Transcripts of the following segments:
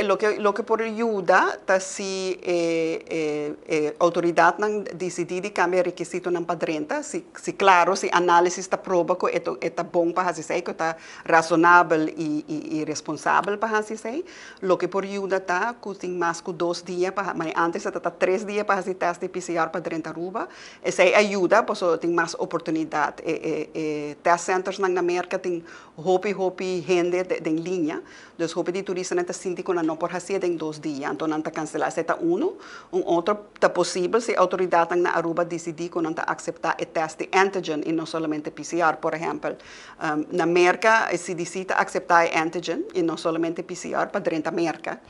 lo que por ayuda, ta si autoridad nang decidi cambia requisito ng padrenta, si claro, si análisis ta proba ko ito bom pa hasisay, ko ta razonable e responsável pa hasisay, lo que por ayuda ta, kuting mas ko 2 dias, may antes ta 3 dias pa hasi test de PCR padrenta Aruba, esa ayuda, pues ting mas oportunidad. Test centers nang Amerika ting hopi gente de linha, dus hopi di turista neta sinti ko na no por hasi ding 2 dias, então nanta cancelar seta uno, outro ta possível se a autoridade na Aruba decidir que não aceitar o teste de antigen e não somente PCR, por exemplo. Na América, a CDC está aceitar antigen e não somente PCR para dentro da América.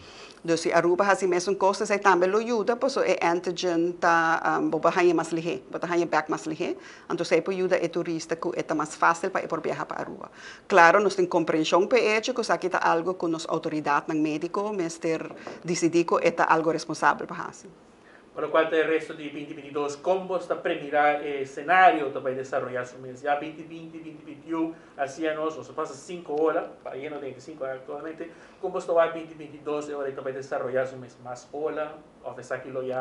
Então, se a Aruba faz a mesma coisa, se também ajuda, pois o antigen está bobahanha mais ligeiro, bobahanha back mais ligeiro. Então, se ajuda o turista que é mais fácil para ir viajar para a Aruba. Claro, nós temos compreensão para isso, que aqui está algo que as autoridades médicas, mas decidir que é algo responsável para fazer. Por lo cual, el resto de 2022, ¿cómo está premirar el escenario para desarrollar su mes? Ya 2020, 2021, hacíamos, o sea, pasa 5 horas, para lleno de 5 horas actualmente, ¿cómo está 2022 ahorita para desarrollar su mes? ¿Más ola? ¿O pesar que lo die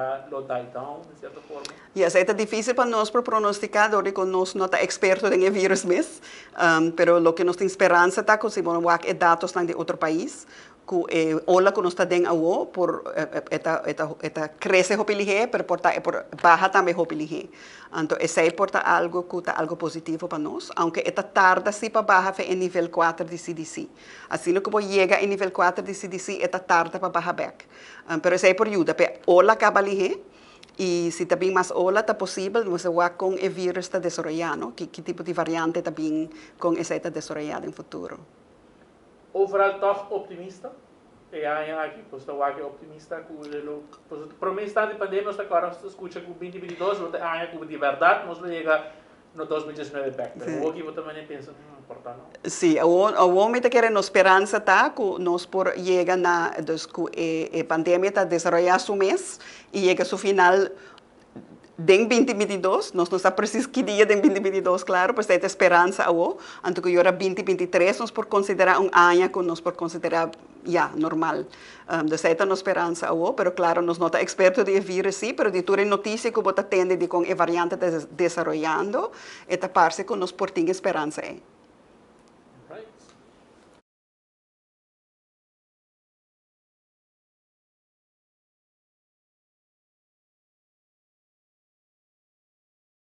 down, de cierta forma? Y es difícil para nosotros pronosticar, porque nosotros no somos expertos en el virus, pero lo que nos da esperanza es que si vamos a ver datos de otro país, que ola que nos está dando agua por esta crece hopilige, pero por baja también hopilige. Entonces, ese porta algo que está algo positivo para nós, aunque esta tarde sí para baja fue en nivel 4 de CDC. Así lo que llega en nivel 4 de CDC, esta tarde para baja back. Pero ese por ayuda, pero ola acaba lige. E se também mais ola está possível, você vai com o vírus está desarrollando, que tipo de variante também com esse está desarrollado no futuro. Overal toch optimista? Ja, aqui, pues está aqui optimista pues promessa de pandemia está claro, se escucha com 2022, não tem com de verdade, mas não chega no 2019 back. Pero aqui você também pensa, importa não? Sim, o homem está querendo esperança tá, que nós por chega na, dus que a pandemia está desarrollando seu mês e chega ao final em 2022, nós não sabemos preciso que dia de 2022, claro, mas tem esperança agora. Então, que agora 2023, nós por considerar ano que nós por considerar normal. Então, tem uma esperança agora, mas claro, nós não estamos expertos de vírus, sim, mas de toda notícia que você atende de com a variante desarrollando, esta parte que nós por ter esperança.